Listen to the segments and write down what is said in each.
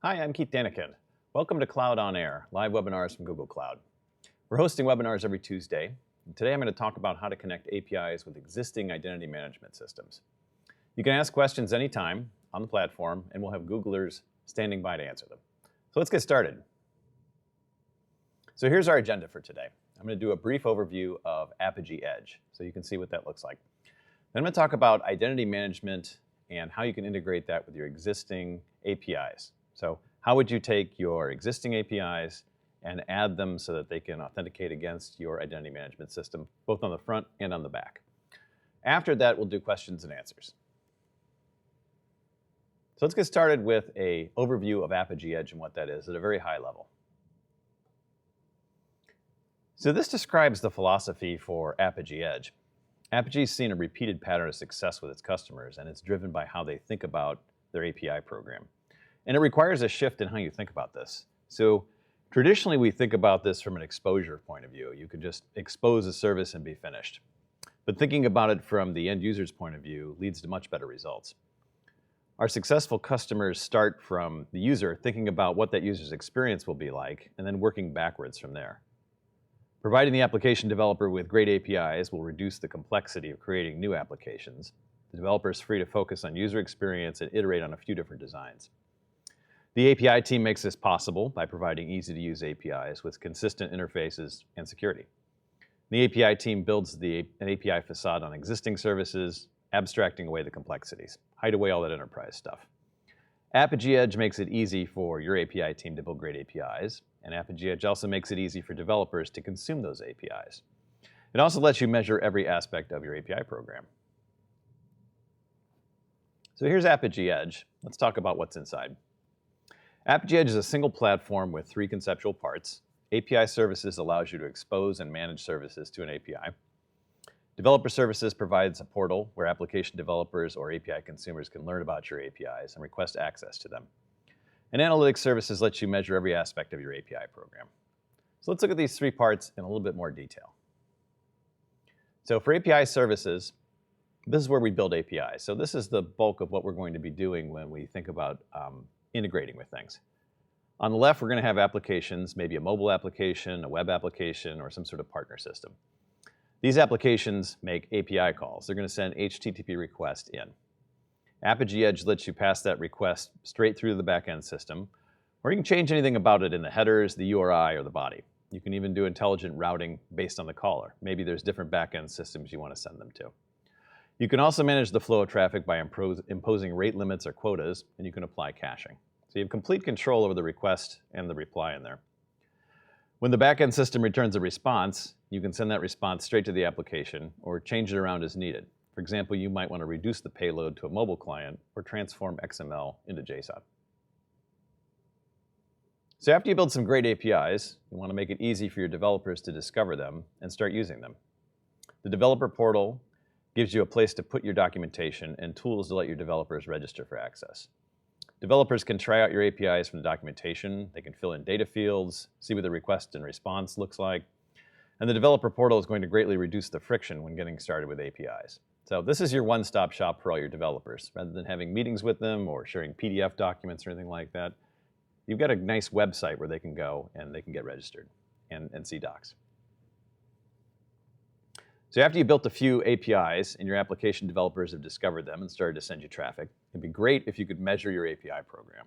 Hi, I'm Keith Danikin. Welcome to Cloud OnAir, live webinars from Google Cloud. We're hosting webinars every Tuesday. And today I'm going to talk about how to connect APIs with existing identity management systems. You can ask questions anytime on the platform, and we'll have Googlers standing by to answer them. So let's get started. So here's our agenda for today. I'm going to do a brief overview of Appaji Edge, so you can see what that looks like. Then I'm going to talk about identity management and how you can integrate that with your existing APIs. So how would you take your existing APIs and add them so that they can authenticate against your identity management system, both on the front and on the back? After that, we'll do questions and answers. So let's get started with an overview of Appaji Edge and what that is at a very high level. So this describes the philosophy for Appaji Edge. Appaji's seen a repeated pattern of success with its customers, and it's driven by how they think about their API program. And it requires a shift in how you think about this. So traditionally, we think about this from an exposure point of view. You can just expose a service and be finished. But thinking about it from the end user's point of view leads to much better results. Our successful customers start from the user, thinking about what that user's experience will be like, and then working backwards from there. Providing the application developer with great APIs will reduce the complexity of creating new applications. The developer is free to focus on user experience and iterate on a few different designs. The API team makes this possible by providing easy-to-use APIs with consistent interfaces and security. The API team builds an API facade on existing services, abstracting away the complexities, hide away all that enterprise stuff. Appaji Edge makes it easy for your API team to build great APIs, and Appaji Edge also makes it easy for developers to consume those APIs. It also lets you measure every aspect of your API program. So here's Appaji Edge. Let's talk about what's inside. Appaji Edge is a single platform with three conceptual parts. API Services allows you to expose and manage services to an API. Developer Services provides a portal where application developers or API consumers can learn about your APIs and request access to them. And Analytics Services lets you measure every aspect of your API program. So let's look at these three parts in a little bit more detail. So for API Services, this is where we build APIs. So this is the bulk of what we're going to be doing when we think about integrating with things. On the left, we're going to have applications, maybe a mobile application, a web application, or some sort of partner system. These applications make API calls. They're going to send HTTP requests in. Appaji Edge lets you pass that request straight through the backend system, or you can change anything about it in the headers, the URI, or the body. You can even do intelligent routing based on the caller. Maybe there's different backend systems you want to send them to. You can also manage the flow of traffic by imposing rate limits or quotas, and you can apply caching. So you have complete control over the request and the reply in there. When the backend system returns a response, you can send that response straight to the application or change it around as needed. For example, you might want to reduce the payload to a mobile client or transform XML into JSON. So after you build some great APIs, you want to make it easy for your developers to discover them and start using them. The developer portal gives you a place to put your documentation and tools to let your developers register for access. Developers can try out your APIs from the documentation. They can fill in data fields, see what the request and response looks like. And the developer portal is going to greatly reduce the friction when getting started with APIs. So this is your one-stop shop for all your developers. Rather than having meetings with them or sharing PDF documents or anything like that, you've got a nice website where they can go and they can get registered and see docs. So after you built a few APIs and your application developers have discovered them and started to send you traffic, it'd be great if you could measure your API program.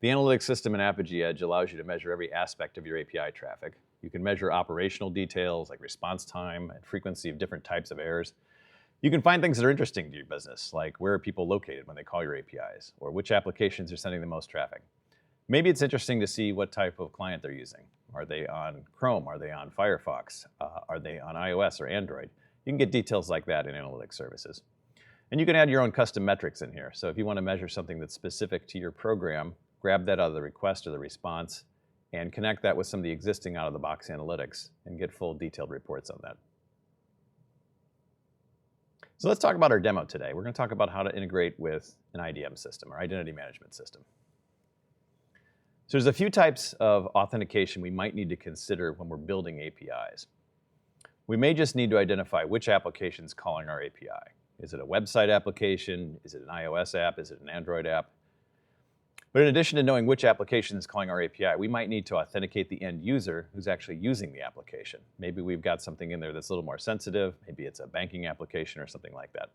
The analytics system in Appaji Edge allows you to measure every aspect of your API traffic. You can measure operational details like response time and frequency of different types of errors. You can find things that are interesting to your business, like where are people located when they call your APIs, or which applications are sending the most traffic. Maybe it's interesting to see what type of client they're using. Are they on Chrome? Are they on Firefox? Are they on iOS or Android? You can get details like that in Analytics Services. And you can add your own custom metrics in here. So if you want to measure something that's specific to your program, grab that out of the request or the response and connect that with some of the existing out-of-the-box analytics and get full detailed reports on that. So let's talk about our demo today. We're going to talk about how to integrate with an IDM system, or identity management system. So there's a few types of authentication we might need to consider when we're building APIs. We may just need to identify which application is calling our API. Is it a website application? Is it an iOS app? Is it an Android app? But in addition to knowing which application is calling our API, we might need to authenticate the end user who's actually using the application. Maybe we've got something in there that's a little more sensitive. Maybe it's a banking application or something like that.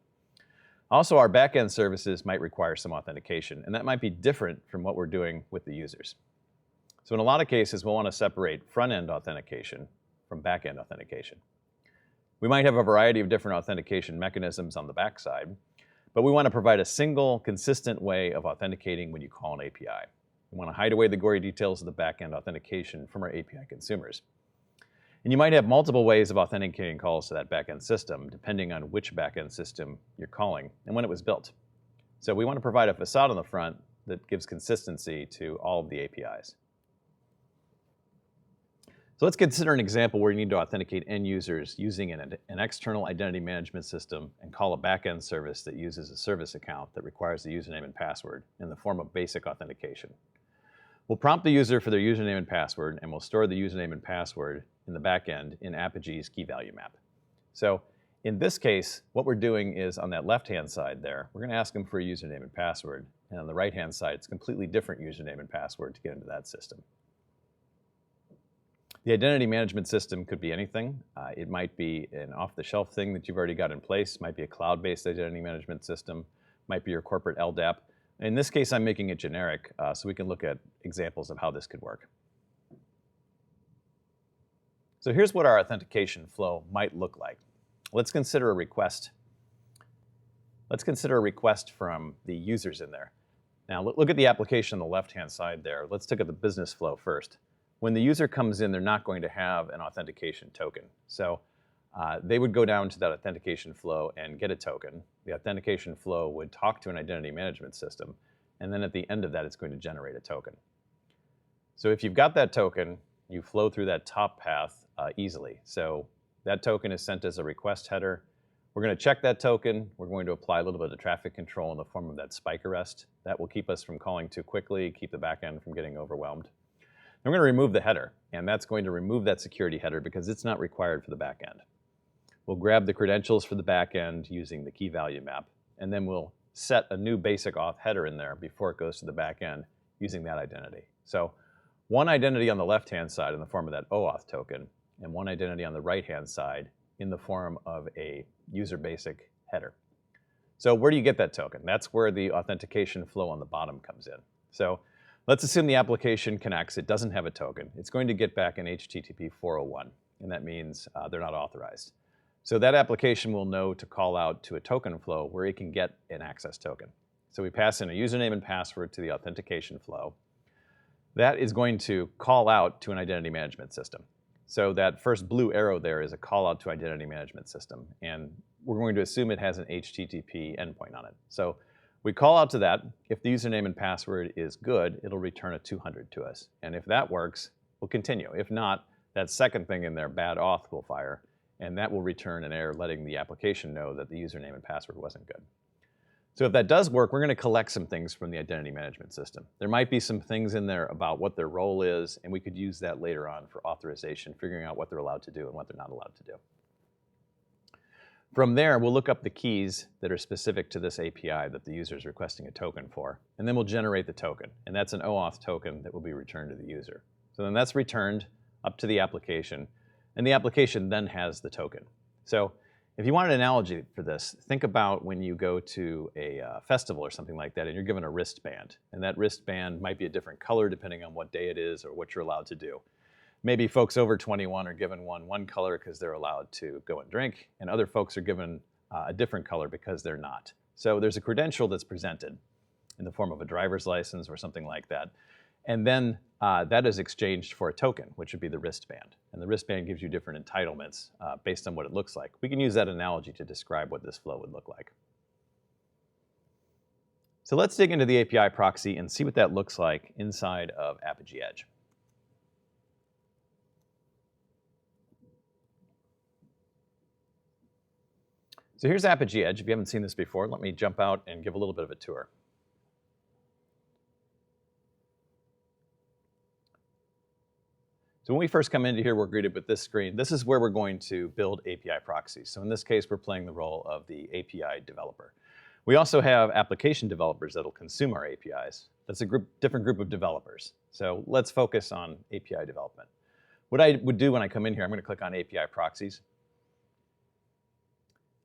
Also, our backend services might require some authentication, and that might be different from what we're doing with the users. So in a lot of cases, we'll want to separate front-end authentication from back-end authentication. We might have a variety of different authentication mechanisms on the backside, but we want to provide a single, consistent way of authenticating when you call an API. We want to hide away the gory details of the back-end authentication from our API consumers. And you might have multiple ways of authenticating calls to that back-end system, depending on which back-end system you're calling and when it was built. So we want to provide a facade on the front that gives consistency to all of the APIs. So let's consider an example where you need to authenticate end users using an external identity management system and call a back-end service that uses a service account that requires the username and password in the form of basic authentication. We'll prompt the user for their username and password, and we'll store the username and password in the back-end in Apagee's key value map. So in this case, what we're doing is on that left-hand side there, we're going to ask them for a username and password, and on the right-hand side, it's a completely different username and password to get into that system. The identity management system could be anything. It might be an off-the-shelf thing that you've already got in place, might be a cloud-based identity management system, might be your corporate LDAP. In this case, I'm making it generic, so we can look at examples of how this could work. So here's what our authentication flow might look like. Let's consider a request. Let's consider a request from the users in there. Now, look at the application on the left-hand side there. Let's look at the business flow first. When the user comes in, they're not going to have an authentication token. So they would go down to that authentication flow and get a token. The authentication flow would talk to an identity management system, and then at the end of that, it's going to generate a token. So if you've got that token, you flow through that top path easily. So that token is sent as a request header. We're going to check that token. We're going to apply a little bit of traffic control in the form of that spike arrest. That will keep us from calling too quickly, keep the backend from getting overwhelmed. We're going to remove the header, and that's going to remove that security header because it's not required for the backend. We'll grab the credentials for the backend using the key value map, and then we'll set a new basic auth header in there before it goes to the backend using that identity. So one identity on the left-hand side in the form of that OAuth token, and one identity on the right-hand side in the form of a user basic header. So where do you get that token? That's where the authentication flow on the bottom comes in. So let's assume the application connects. It doesn't have a token. It's going to get back an HTTP 401, and that means they're not authorized. So that application will know to call out to a token flow where it can get an access token. So we pass in a username and password to the authentication flow. That is going to call out to an identity management system. So that first blue arrow there is a call out to identity management system, and we're going to assume it has an HTTP endpoint on it. So we call out to that. If the username and password is good, it'll return a 200 to us. And if that works, we'll continue. If not, that second thing in there, bad auth, will fire, and that will return an error letting the application know that the username and password wasn't good. So if that does work, we're going to collect some things from the identity management system. There might be some things in there about what their role is, and we could use that later on for authorization, figuring out what they're allowed to do and what they're not allowed to do. From there, we'll look up the keys that are specific to this API that the user is requesting a token for, and then we'll generate the token, and that's an OAuth token that will be returned to the user. So then that's returned up to the application, and the application then has the token. So if you want an analogy for this, think about when you go to a festival or something like that, and you're given a wristband, and that wristband might be a different color depending on what day it is or what you're allowed to do. Maybe folks over 21 are given one color because they're allowed to go and drink, and other folks are given a different color because they're not. So there's a credential that's presented in the form of a driver's license or something like that. And then that is exchanged for a token, which would be the wristband. And the wristband gives you different entitlements based on what it looks like. We can use that analogy to describe what this flow would look like. So let's dig into the API proxy and see what that looks like inside of Appaji Edge. So here's Appaji Edge. If you haven't seen this before, let me jump out and give a little bit of a tour. So when we first come into here, we're greeted with this screen. This is where we're going to build API proxies. So in this case, we're playing the role of the API developer. We also have application developers that'll consume our APIs. That's a different group of developers. So let's focus on API development. What I would do when I come in here, I'm going to click on API proxies.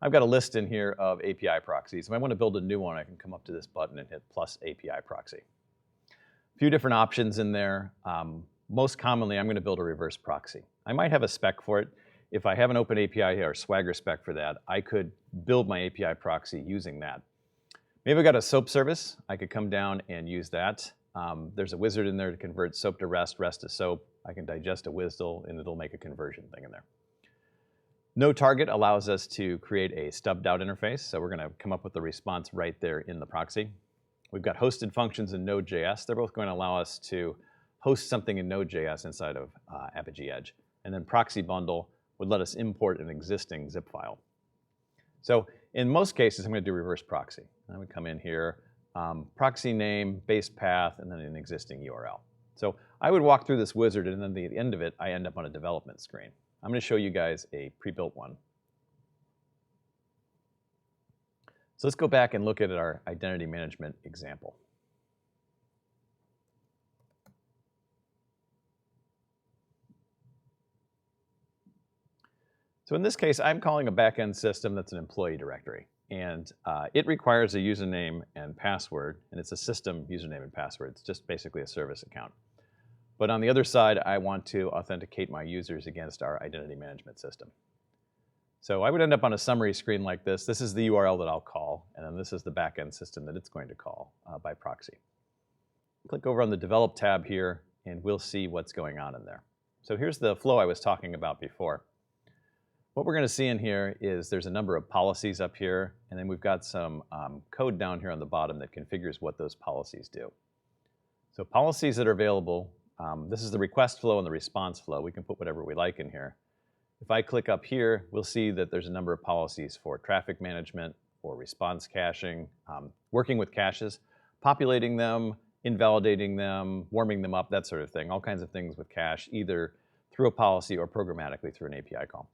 I've got a list in here of API proxies. If I want to build a new one, I can come up to this button and hit plus API proxy. A few different options in there. Most commonly, I'm going to build a reverse proxy. I might have a spec for it. If I have an open API or Swagger spec for that, I could build my API proxy using that. Maybe I've got a SOAP service. I could come down and use that. There's a wizard in there to convert SOAP to REST, REST to SOAP. I can digest a WSDL, and it'll make a conversion thing in there. No target allows us to create a stubbed out interface, so we're going to come up with the response right there in the proxy. We've got hosted functions in Node.js. They're both going to allow us to host something in Node.js inside of Appaji Edge. And then proxy bundle would let us import an existing zip file. So in most cases, I'm going to do reverse proxy. I would come in here, proxy name, base path, and then an existing URL. So I would walk through this wizard, and then at the end of it, I end up on a development screen. I'm going to show you guys a pre-built one. So let's go back and look at our identity management example. So in this case, I'm calling a backend system that's an employee directory. And it requires a username and password, and it's a system username and password. It's just basically a service account. But on the other side, I want to authenticate my users against our identity management system. So I would end up on a summary screen like this. This is the URL that I'll call, and then this is the backend system that it's going to call by proxy. Click over on the Develop tab here, and we'll see what's going on in there. So here's the flow I was talking about before. What we're going to see in here is there's a number of policies up here, and then we've got some code down here on the bottom that configures what those policies do. So policies that are available, this is the request flow and the response flow. We can put whatever we like in here. If I click up here, we'll see that there's a number of policies for traffic management, for response caching, working with caches, populating them, invalidating them, warming them up, that sort of thing. All kinds of things with cache, either through a policy or programmatically through an API call.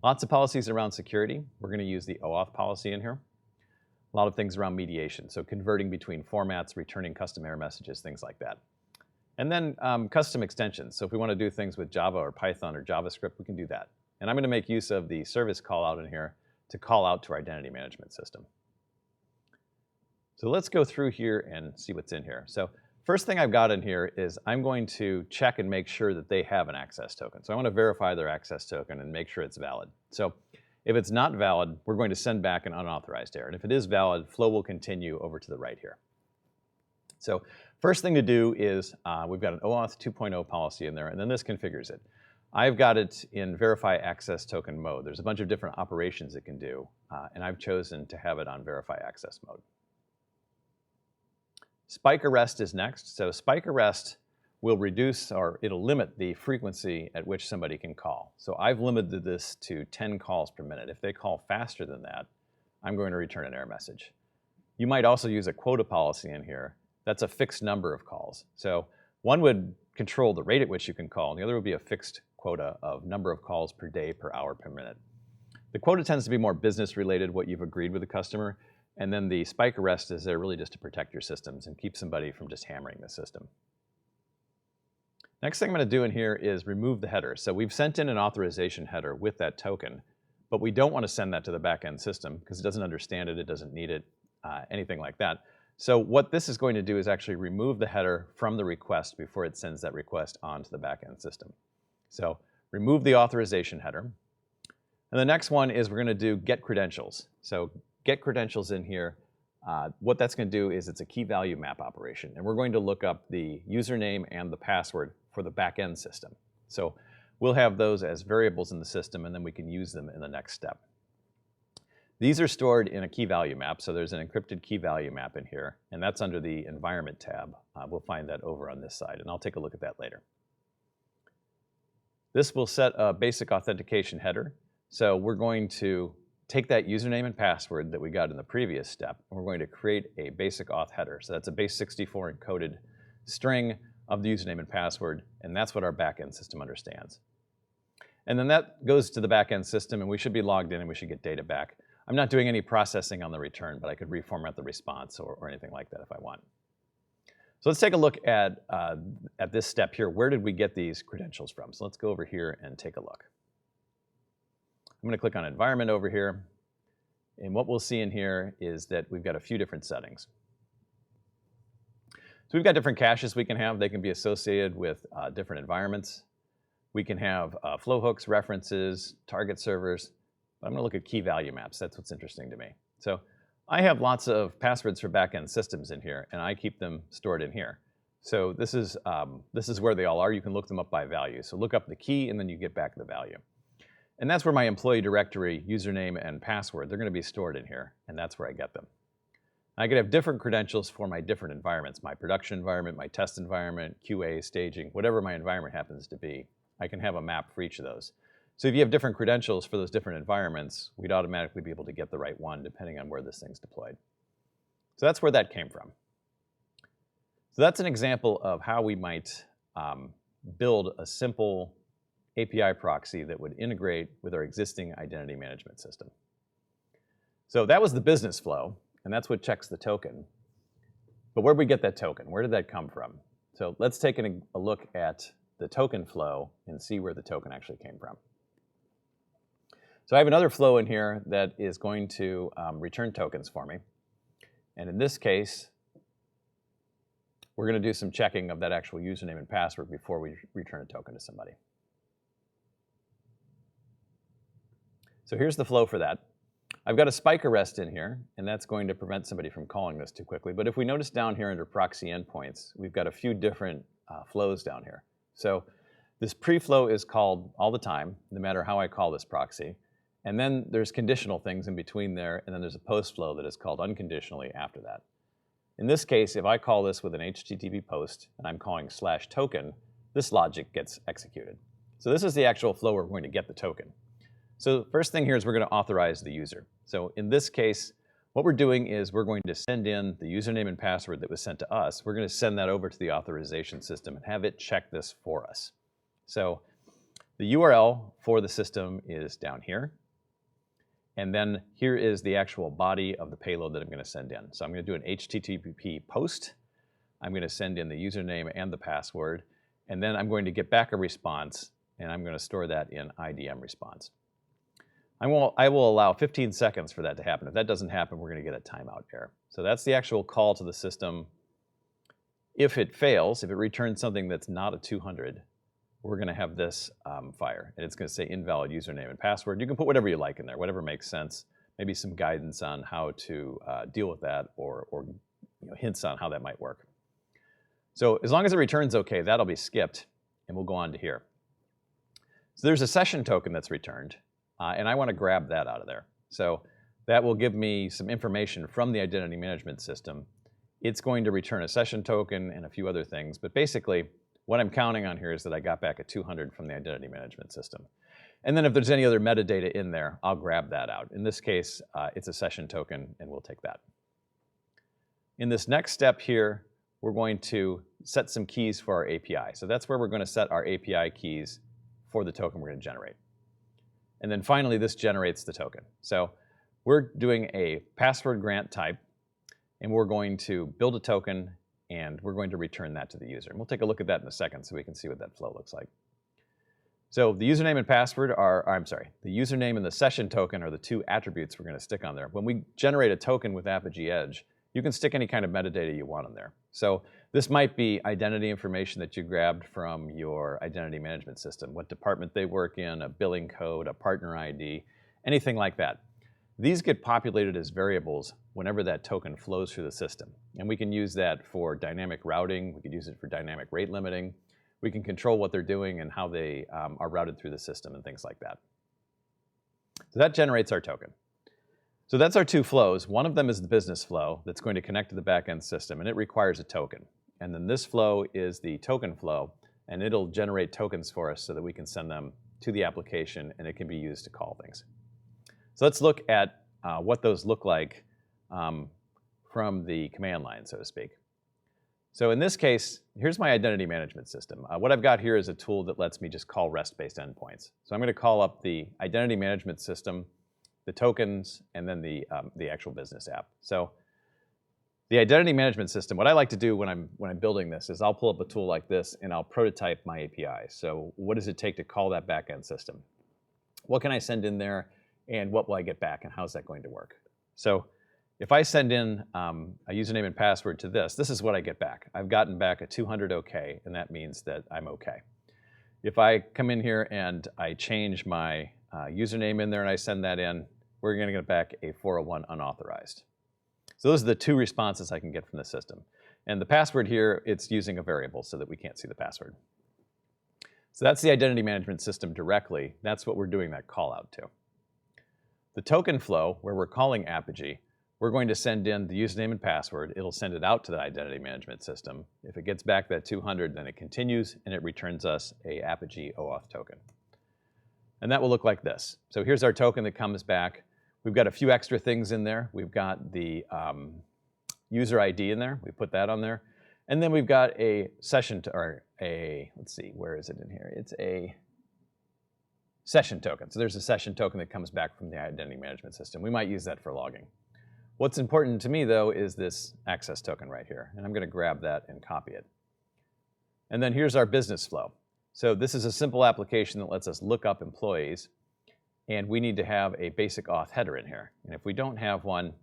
Lots of policies around security. We're going to use the OAuth policy in here. A lot of things around mediation, so converting between formats, returning custom error messages, things like that. And then custom extensions. So if we want to do things with Java or Python or JavaScript, we can do that. And I'm going to make use of the service call out in here to call out to our identity management system. So let's go through here and see what's in here. So first thing I've got in here is I'm going to check and make sure that they have an access token. So I want to verify their access token and make sure it's valid. So if it's not valid, we're going to send back an unauthorized error. And if it is valid, flow will continue over to the right here. So first thing to do is we've got an OAuth 2.0 policy in there, and then this configures it. I've got it in verify access token mode. There's a bunch of different operations it can do, and I've chosen to have it on verify access mode. Spike arrest is next. So spike arrest will reduce, or it'll limit the frequency at which somebody can call. So I've limited this to 10 calls per minute. If they call faster than that, I'm going to return an error message. You might also use a quota policy in here. That's a fixed number of calls. So one would control the rate at which you can call, and the other would be a fixed quota of number of calls per day, per hour, per minute. The quota tends to be more business related, what you've agreed with the customer, and then the spike arrest is there really just to protect your systems and keep somebody from just hammering the system. Next thing I'm going to do in here is remove the header. So we've sent in an authorization header with that token, but we don't want to send that to the backend system because it doesn't understand it, it doesn't need it, anything like that. So what this is going to do is actually remove the header from the request before it sends that request onto the backend system. So remove the authorization header. And the next one is we're going to do get credentials. So get credentials in here. What that's going to do is it's a key value map operation. And we're going to look up the username and the password for the backend system. So we'll have those as variables in the system, and then we can use them in the next step. These are stored in a key value map, so there's an encrypted key value map in here, and that's under the environment tab. We'll find that over on this side, and I'll take a look at that later. This will set a basic authentication header. So we're going to take that username and password that we got in the previous step, and we're going to create a basic auth header. So that's a base 64 encoded string of the username and password, and that's what our backend system understands. And then that goes to the backend system, and we should be logged in and we should get data back. I'm not doing any processing on the return, but I could reformat the response or anything like that if I want. So let's take a look at this step here. Where did we get these credentials from? So let's go over here and take a look. I'm going to click on environment over here. And what we'll see in here is that we've got a few different settings. So we've got different caches we can have. They can be associated with different environments. We can have flow hooks, references, target servers. But I'm going to look at key value maps. That's what's interesting to me. So I have lots of passwords for backend systems in here, and I keep them stored in here. So this is where they all are. You can look them up by value. So look up the key, and then you get back the value. And that's where my employee directory, username, and password, they're going to be stored in here, and that's where I get them. I could have different credentials for my different environments, my production environment, my test environment, QA, staging, whatever my environment happens to be. I can have a map for each of those. So if you have different credentials for those different environments, we'd automatically be able to get the right one depending on where this thing's deployed. So that's where that came from. So that's an example of how we might build a simple API proxy that would integrate with our existing identity management system. So that was the business flow, and that's what checks the token. But where did we get that token? Where did that come from? So let's take a look at the token flow and see where the token actually came from. So I have another flow in here that is going to return tokens for me. And in this case, we're going to do some checking of that actual username and password before we return a token to somebody. So here's the flow for that. I've got a spike arrest in here, and that's going to prevent somebody from calling this too quickly. But if we notice down here under proxy endpoints, we've got a few different flows down here. So this pre-flow is called all the time, no matter how I call this proxy. And then there's conditional things in between there, and then there's a post-flow that is called unconditionally after that. In this case, if I call this with an HTTP post, and I'm calling /token, this logic gets executed. So this is the actual flow where we're going to get the token. So first thing here is we're going to authorize the user. So in this case, what we're doing is we're going to send in the username and password that was sent to us. We're going to send that over to the authorization system and have it check this for us. So the URL for the system is down here. And then here is the actual body of the payload that I'm going to send in. So I'm going to do an HTTP post. I'm going to send in the username and the password. And then I'm going to get back a response, and I'm going to store that in IDM response. I will allow 15 seconds for that to happen. If that doesn't happen, we're going to get a timeout error. So that's the actual call to the system. If it fails, if it returns something that's not a 200, we're going to have this fire. And it's going to say invalid username and password. You can put whatever you like in there, whatever makes sense. Maybe some guidance on how to deal with that or hints on how that might work. So as long as it returns OK, that'll be skipped, and we'll go on to here. So there's a session token that's returned. And I want to grab that out of there. So that will give me some information from the identity management system. It's going to return a session token and a few other things. But basically, what I'm counting on here is that I got back a 200 from the identity management system. And then if there's any other metadata in there, I'll grab that out. In this case, it's a session token, and we'll take that. In this next step here, we're going to set some keys for our API. So that's where we're going to set our API keys for the token we're going to generate. And then finally, this generates the token. So we're doing a password grant type, and we're going to build a token, and we're going to return that to the user. And we'll take a look at that in a second so we can see what that flow looks like. So the username and password the username and the session token are the two attributes we're going to stick on there. When we generate a token with Apigee Edge, you can stick any kind of metadata you want on there. So this might be identity information that you grabbed from your identity management system, what department they work in, a billing code, a partner ID, anything like that. These get populated as variables whenever that token flows through the system. And we can use that for dynamic routing. We could use it for dynamic rate limiting. We can control what they're doing and how they are routed through the system and things like that. So that generates our token. So that's our two flows. One of them is the business flow that's going to connect to the backend system, and it requires a token. And then this flow is the token flow, and it'll generate tokens for us so that we can send them to the application, and it can be used to call things. So let's look at what those look like from the command line, so to speak. So in this case, here's my identity management system. What I've got here is a tool that lets me just call REST-based endpoints. So I'm going to call up the identity management system the tokens, and then the actual business app. So the identity management system, what I like to do when I'm building this is I'll pull up a tool like this and I'll prototype my API. So what does it take to call that backend system? What can I send in there, and what will I get back, and how's that going to work? So if I send in a username and password to this is what I get back. I've gotten back a 200 OK, and that means that I'm OK. If I come in here and I change my username in there and I send that in, we're going to get back a 401 unauthorized. So those are the two responses I can get from the system. And the password here, it's using a variable so that we can't see the password. So that's the identity management system directly. That's what we're doing that call out to. The token flow, where we're calling Apigee, we're going to send in the username and password. It'll send it out to the identity management system. If it gets back that 200, then it continues and it returns us a Apigee OAuth token. And that will look like this. So here's our token that comes back. We've got a few extra things in there. We've got the user ID in there. We put that on there. And then we've got a session, let's see, where is it in here? It's a session token. So there's a session token that comes back from the identity management system. We might use that for logging. What's important to me, though, is this access token right here. And I'm going to grab that and copy it. And then here's our business flow. So this is a simple application that lets us look up employees. And we need to have a basic auth header in here. And if we don't have one,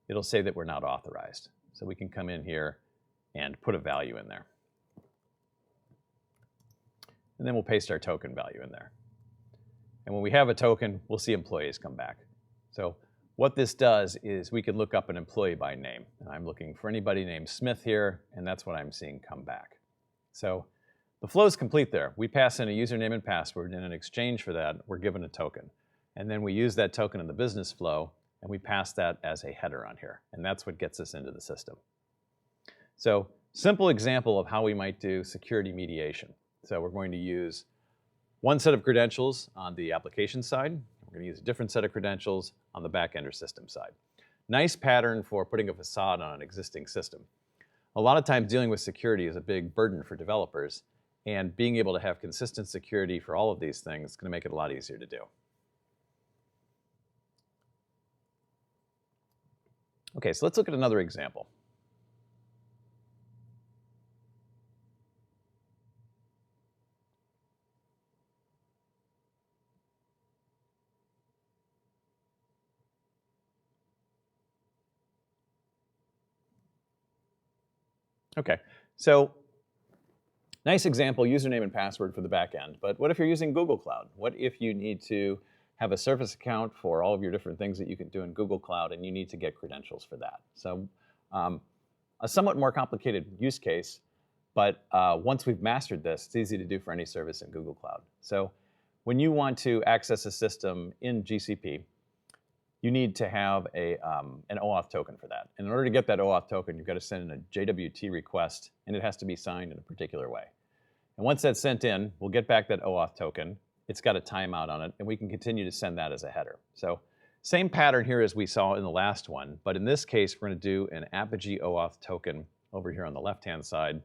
it'll say that we're not authorized. So we can come in here and put a value in there. And then we'll paste our token value in there. And when we have a token, we'll see employees come back. So what this does is we can look up an employee by name. And I'm looking for anybody named Smith here, and that's what I'm seeing come back. So the flow is complete there. We pass in a username and password, and in exchange for that, we're given a token. And then we use that token in the business flow, and we pass that as a header on here. And that's what gets us into the system. So simple example of how we might do security mediation. So we're going to use one set of credentials on the application side. We're going to use a different set of credentials on the back-end or system side. Nice pattern for putting a facade on an existing system. A lot of times dealing with security is a big burden for developers, and being able to have consistent security for all of these things is going to make it a lot easier to do. Okay, so let's look at another example. Okay, so nice example, username and password for the back end. But what if you're using Google Cloud? What if you need to have a service account for all of your different things that you can do in Google Cloud, and you need to get credentials for that? So a somewhat more complicated use case, but once we've mastered this, it's easy to do for any service in Google Cloud. So when you want to access a system in GCP, you need to have an OAuth token for that. And in order to get that OAuth token, you've got to send in a JWT request, and it has to be signed in a particular way. And once that's sent in, we'll get back that OAuth token. It's got a timeout on it, and we can continue to send that as a header. So same pattern here as we saw in the last one, but in this case, we're going to do an Apigee OAuth token over here on the left-hand side,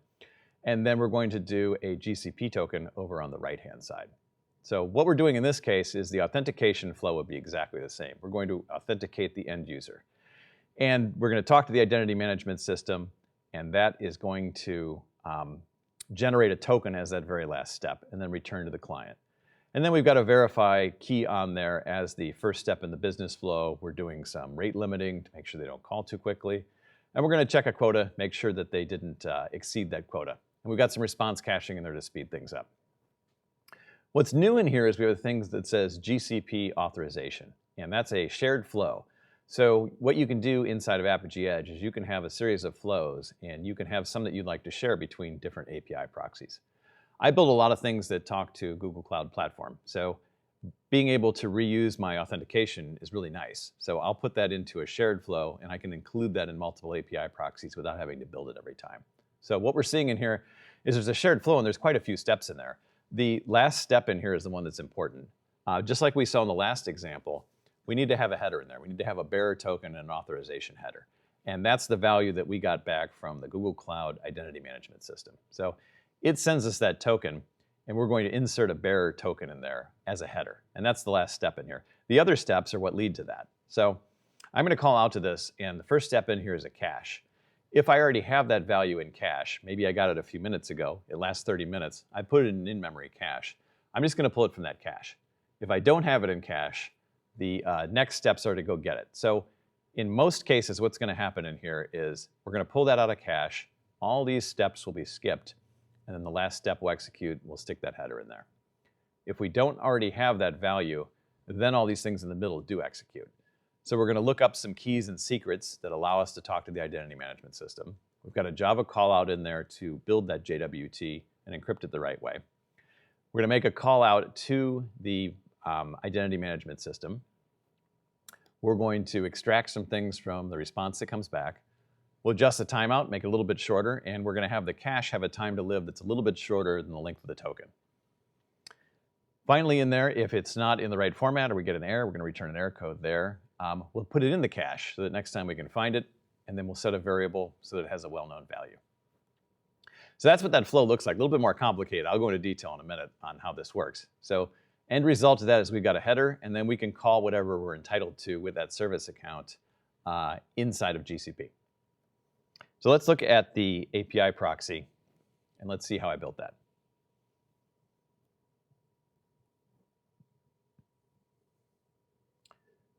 and then we're going to do a GCP token over on the right-hand side. So what we're doing in this case is the authentication flow would be exactly the same. We're going to authenticate the end user. And we're going to talk to the identity management system, and that is going to generate a token as that very last step, and then return to the client. And then we've got to verify key on there as the first step in the business flow. We're doing some rate limiting to make sure they don't call too quickly. And we're going to check a quota, make sure that they didn't exceed that quota. And we've got some response caching in there to speed things up. What's new in here is we have things that says GCP authorization, and that's a shared flow. So what you can do inside of Appaji Edge is you can have a series of flows, and you can have some that you'd like to share between different API proxies. I build a lot of things that talk to Google Cloud Platform, so being able to reuse my authentication is really nice. So I'll put that into a shared flow, and I can include that in multiple API proxies without having to build it every time. So what we're seeing in here is there's a shared flow, and there's quite a few steps in there. The last step in here is the one that's important. Just like we saw in the last example, we need to have a header in there. We need to have a bearer token and an authorization header. And that's the value that we got back from the Google Cloud Identity Management System. So it sends us that token, and we're going to insert a bearer token in there as a header. And that's the last step in here. The other steps are what lead to that. So I'm going to call out to this, and the first step in here is a cache. If I already have that value in cache, maybe I got it a few minutes ago, it lasts 30 minutes, I put it in in-memory cache. I'm just going to pull it from that cache. If I don't have it in cache, the next steps are to go get it. So in most cases, what's going to happen in here is we're going to pull that out of cache, all these steps will be skipped, and then the last step will execute, we'll stick that header in there. If we don't already have that value, then all these things in the middle do execute. So we're going to look up some keys and secrets that allow us to talk to the identity management system. We've got a Java callout in there to build that JWT and encrypt it the right way. We're going to make a call out to the identity management system. We're going to extract some things from the response that comes back. We'll adjust the timeout, make it a little bit shorter, and we're going to have the cache have a time to live that's a little bit shorter than the length of the token. Finally in there, if it's not in the right format or we get an error, we're going to return an error code there. We'll put it in the cache so that next time we can find it, and then we'll set a variable so that it has a well-known value. So that's what that flow looks like. A little bit more complicated. I'll go into detail in a minute on how this works. So end result of that is we've got a header, and then we can call whatever we're entitled to with that service account inside of GCP. So let's look at the API proxy, and let's see how I built that.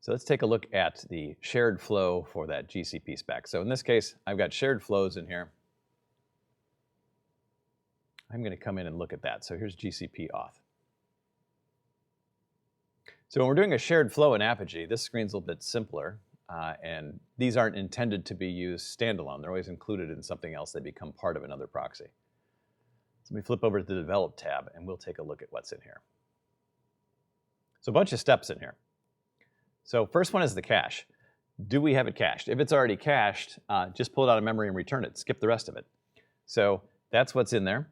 So let's take a look at the shared flow for that GCP spec. So in this case, I've got shared flows in here. I'm going to come in and look at that. So here's GCP auth. So when we're doing a shared flow in Apigee, this screen's a little bit simpler, and these aren't intended to be used standalone. They're always included in something else. They become part of another proxy. So let me flip over to the Develop tab, and we'll take a look at what's in here. So a bunch of steps in here. So first one is the cache. Do we have it cached? If it's already cached, just pull it out of memory and return it. Skip the rest of it. So that's what's in there.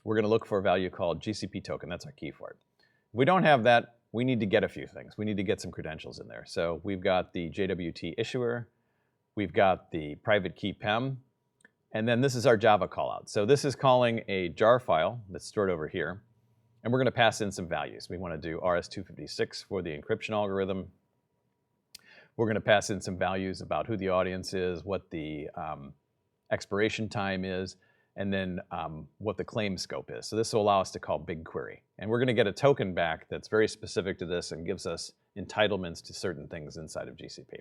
We're going to look for a value called GCP token. That's our key for it. If we don't have that, we need to get a few things. We need to get some credentials in there. So we've got the JWT issuer. We've got the private key PEM. And then this is our Java callout. So this is calling a jar file that's stored over here. And we're going to pass in some values. We want to do RS-256 for the encryption algorithm. We're going to pass in some values about who the audience is, what the expiration time is, and then what the claim scope is. So this will allow us to call BigQuery. And we're going to get a token back that's very specific to this and gives us entitlements to certain things inside of GCP.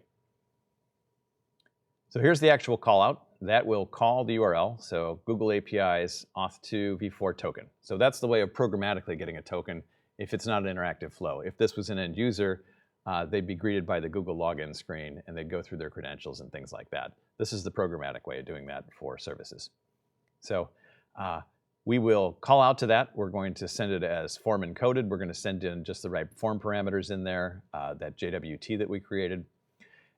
So here's the actual callout. That will call the URL, so Google API's auth2 v4 token. So that's the way of programmatically getting a token if it's not an interactive flow. If this was an end user, they'd be greeted by the Google login screen, and they'd go through their credentials and things like that. This is the programmatic way of doing that for services. So we will call out to that. We're going to send it as form encoded. We're going to send in just the right form parameters in there, that JWT that we created.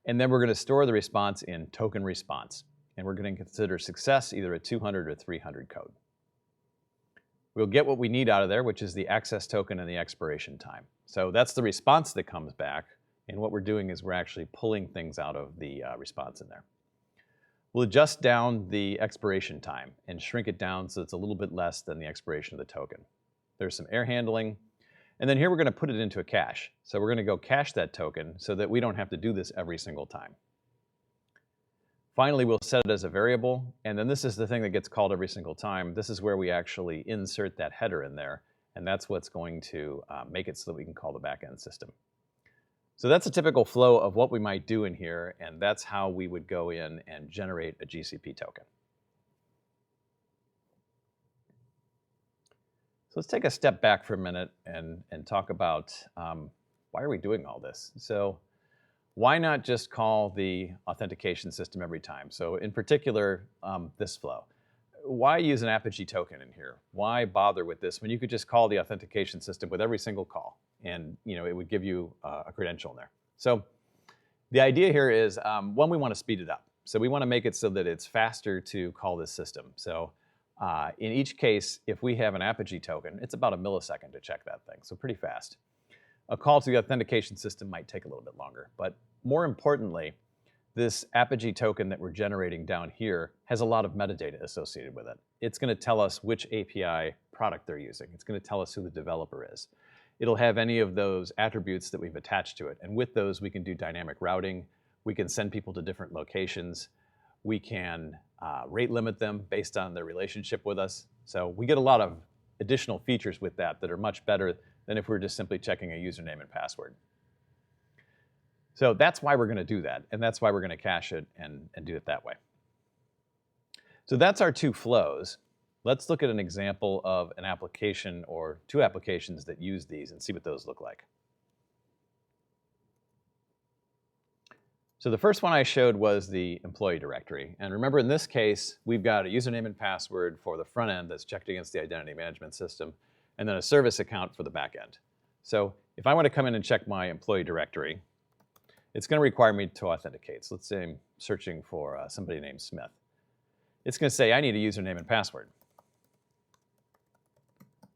And then we're going to store the response in token response. And we're going to consider success either a 200 or 300 code. We'll get what we need out of there, which is the access token and the expiration time. So that's the response that comes back. And what we're doing is we're actually pulling things out of the response in there. We'll adjust down the expiration time and shrink it down so it's a little bit less than the expiration of the token. There's some error handling. And then here we're going to put it into a cache. So we're going to go cache that token so that we don't have to do this every single time. Finally, we'll set it as a variable, and then this is the thing that gets called every single time. This is where we actually insert that header in there, and that's what's going to make it so that we can call the backend system. So that's a typical flow of what we might do in here, and that's how we would go in and generate a GCP token. So let's take a step back for a minute and talk about why are we doing all this? So why not just call the authentication system every time? So in particular, this flow. Why use an Apigee token in here? Why bother with this when you could just call the authentication system with every single call, and it would give you a credential in there? So the idea here is, one, we want to speed it up. So we want to make it so that it's faster to call this system. So in each case, if we have an Apigee token, it's about a millisecond to check that thing, so pretty fast. A call to the authentication system might take a little bit longer, but more importantly, this Apigee token that we're generating down here has a lot of metadata associated with it. It's going to tell us which API product they're using. It's going to tell us who the developer is. it'll have any of those attributes that we've attached to it. And with those, we can do dynamic routing. We can send people to different locations. We can rate limit them based on their relationship with us. So we get a lot of additional features with that are much better than if we were just simply checking a username and password. So that's why we're going to do that, and that's why we're going to cache it and do it that way. So that's our two flows. Let's look at an example of an application or two applications that use these and see what those look like. So the first one I showed was the employee directory. And remember, in this case, we've got a username and password for the front end that's checked against the identity management system, and then a service account for the back end. So if I want to come in and check my employee directory, it's going to require me to authenticate. So let's say I'm searching for somebody named Smith. It's going to say, I need a username and password.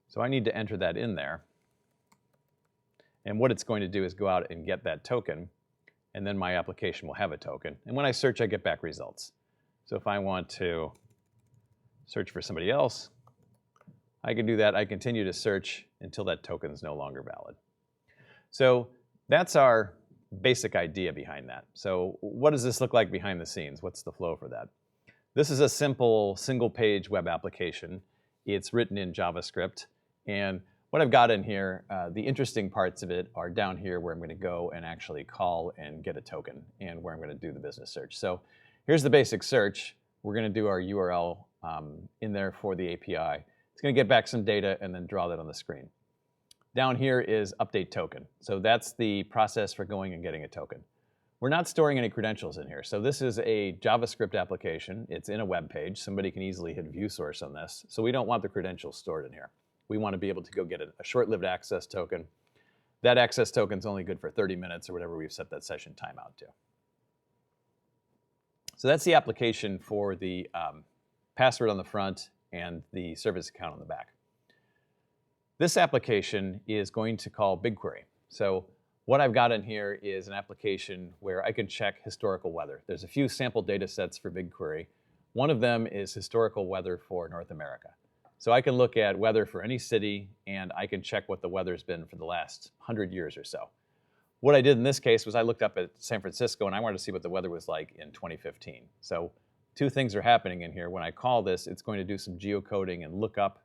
So I need to enter that in there. And what it's going to do is go out and get that token, and then my application will have a token. And when I search, I get back results. So if I want to search for somebody else, I can do that. I continue to search until that token is no longer valid. So that's our basic idea behind that. So what does this look like behind the scenes? What's the flow for that? This is a simple single-page web application. It's written in JavaScript. And what I've got in here, the interesting parts of it are down here where I'm going to go and actually call and get a token and where I'm going to do the business search. So here's the basic search. We're going to do our URL in there for the API. It's going to get back some data and then draw that on the screen. Down here is update token. So that's the process for going and getting a token. We're not storing any credentials in here. So this is a JavaScript application. It's in a web page. Somebody can easily hit view source on this. So we don't want the credentials stored in here. We want to be able to go get a short-lived access token. That access token is only good for 30 minutes or whatever we've set that session timeout to. So that's the application for the password on the front and the service account on the back. This application is going to call BigQuery. So what I've got in here is an application where I can check historical weather. There's a few sample data sets for BigQuery. One of them is historical weather for North America. So I can look at weather for any city, and I can check what the weather's been for the last 100 years or so. What I did in this case was I looked up at San Francisco, and I wanted to see what the weather was like in 2015. So two things are happening in here. When I call this, it's going to do some geocoding and look up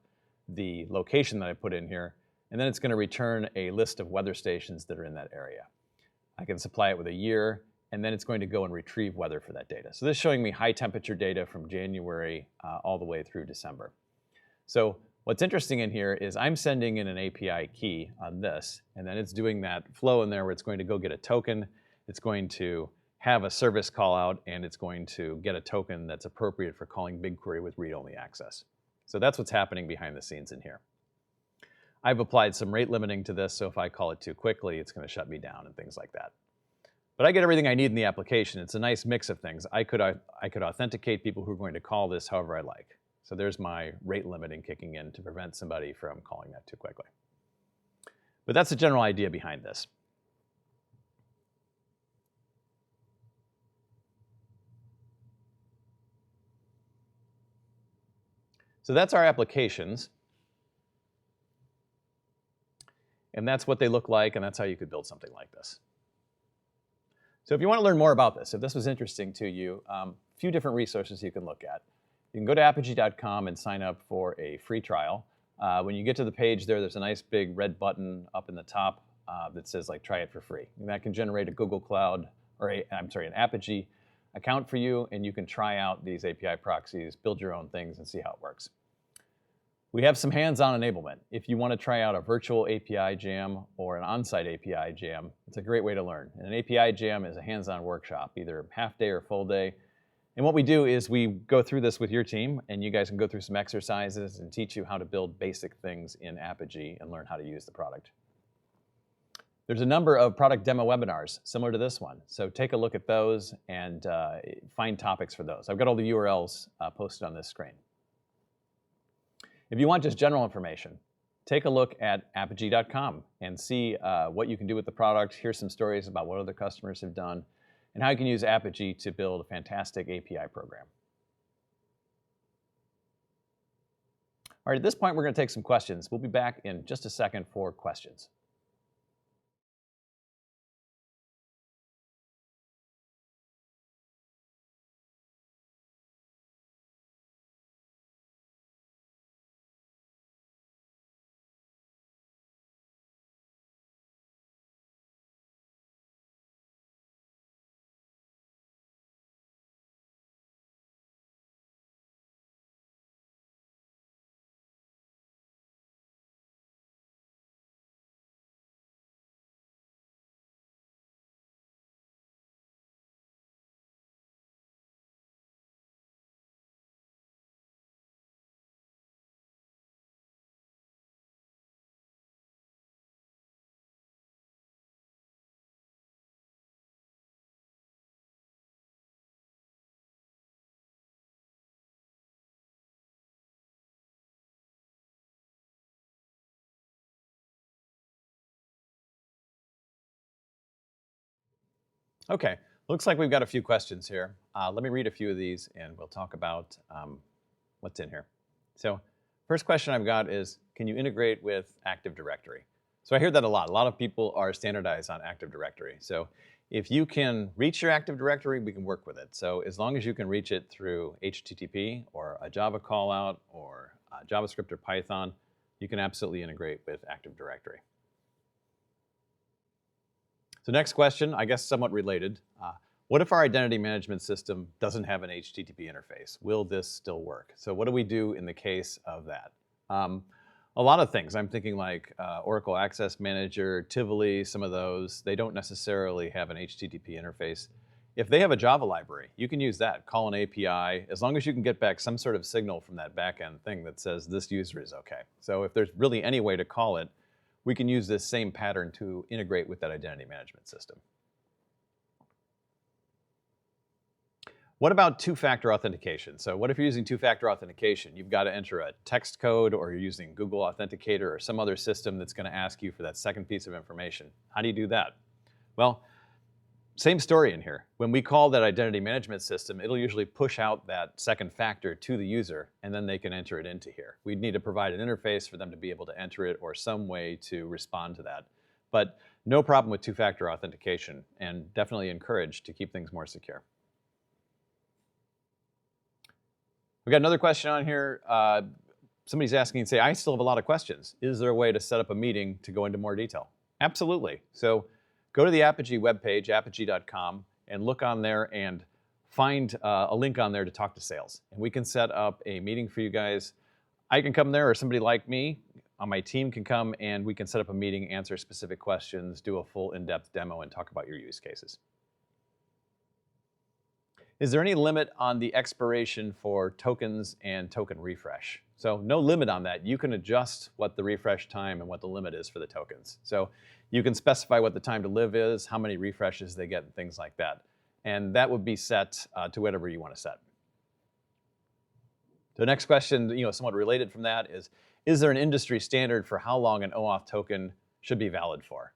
the location that I put in here, and then it's going to return a list of weather stations that are in that area. I can supply it with a year, and then it's going to go and retrieve weather for that data. So this is showing me high temperature data from January all the way through December. So what's interesting in here is I'm sending in an API key on this, and then it's doing that flow in there where it's going to go get a token, it's going to have a service call out, and it's going to get a token that's appropriate for calling BigQuery with read-only access. So that's what's happening behind the scenes in here. I've applied some rate limiting to this, so if I call it too quickly, it's going to shut me down and things like that. But I get everything I need in the application. It's a nice mix of things. I could authenticate people who are going to call this however I like. So there's my rate limiting kicking in to prevent somebody from calling that too quickly. But that's the general idea behind this. So that's our applications. And that's what they look like, and that's how you could build something like this. So if you want to learn more about this, if this was interesting to you, a few different resources you can look at. You can go to apigee.com and sign up for a free trial. When you get to the page there's a nice big red button up in the top that says like try it for free. And that can generate a Google Cloud, or an Apigee account for you, and you can try out these API proxies, build your own things, and see how it works. We have some hands-on enablement. If you want to try out a virtual API jam or an on-site API jam, it's a great way to learn. And an API jam is a hands-on workshop, either half day or full day. And what we do is we go through this with your team, and you guys can go through some exercises and teach you how to build basic things in Apigee and learn how to use the product. There's a number of product demo webinars similar to this one. So take a look at those and find topics for those. I've got all the URLs posted on this screen. If you want just general information, take a look at apigee.com and see what you can do with the product. Here's some stories about what other customers have done and how you can use Apigee to build a fantastic API program. All right, at this point, we're going to take some questions. We'll be back in just a second for questions. Okay, looks like we've got a few questions here. Let me read a few of these and we'll talk about what's in here. So first question I've got is, can you integrate with Active Directory? So I hear that a lot. A lot of people are standardized on Active Directory. So if you can reach your Active Directory, we can work with it. So as long as you can reach it through HTTP or a Java callout or JavaScript or Python, you can absolutely integrate with Active Directory. So next question, I guess somewhat related. What if our identity management system doesn't have an HTTP interface? Will this still work? So what do we do in the case of that? A lot of things. I'm thinking like Oracle Access Manager, Tivoli, some of those, they don't necessarily have an HTTP interface. If they have a Java library, you can use that. Call an API, as long as you can get back some sort of signal from that backend thing that says this user is okay. So if there's really any way to call it, we can use this same pattern to integrate with that identity management system. What about two-factor authentication? So what if you're using two-factor authentication? You've got to enter a text code, or you're using Google Authenticator or some other system that's going to ask you for that second piece of information. How do you do that? Well, same story in here. When we call that identity management system, it'll usually push out that second factor to the user, and then they can enter it into here. We'd need to provide an interface for them to be able to enter it or some way to respond to that. But no problem with two-factor authentication, and definitely encouraged to keep things more secure. We got another question on here. Somebody's asking, say, I still have a lot of questions. Is there a way to set up a meeting to go into more detail? Absolutely. So go to the Apigee webpage, apigee.com, and look on there and find a link on there to talk to sales. And we can set up a meeting for you guys. I can come there, or somebody like me on my team can come, and we can set up a meeting, answer specific questions, do a full in-depth demo, and talk about your use cases. Is there any limit on the expiration for tokens and token refresh? So no limit on that. You can adjust what the refresh time and what the limit is for the tokens. So you can specify what the time to live is, how many refreshes they get, and things like that. And that would be set to whatever you want to set. The next question, somewhat related from that is there an industry standard for how long an OAuth token should be valid for?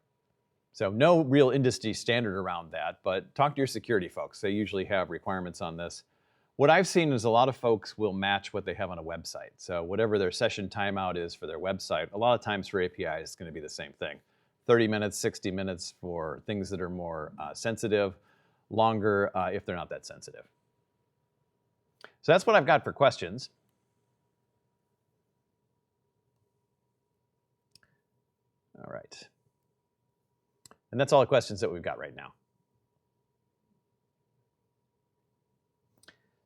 So no real industry standard around that, but talk to your security folks. They usually have requirements on this. What I've seen is a lot of folks will match what they have on a website. So whatever their session timeout is for their website, a lot of times for APIs, it's going to be the same thing. 30 minutes, 60 minutes for things that are more sensitive, longer if they're not that sensitive. So that's what I've got for questions. All right. And that's all the questions that we've got right now.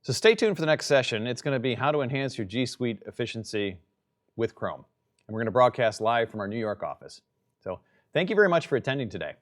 So stay tuned for the next session. It's going to be how to enhance your G Suite efficiency with Chrome. And we're going to broadcast live from our New York office. So thank you very much for attending today.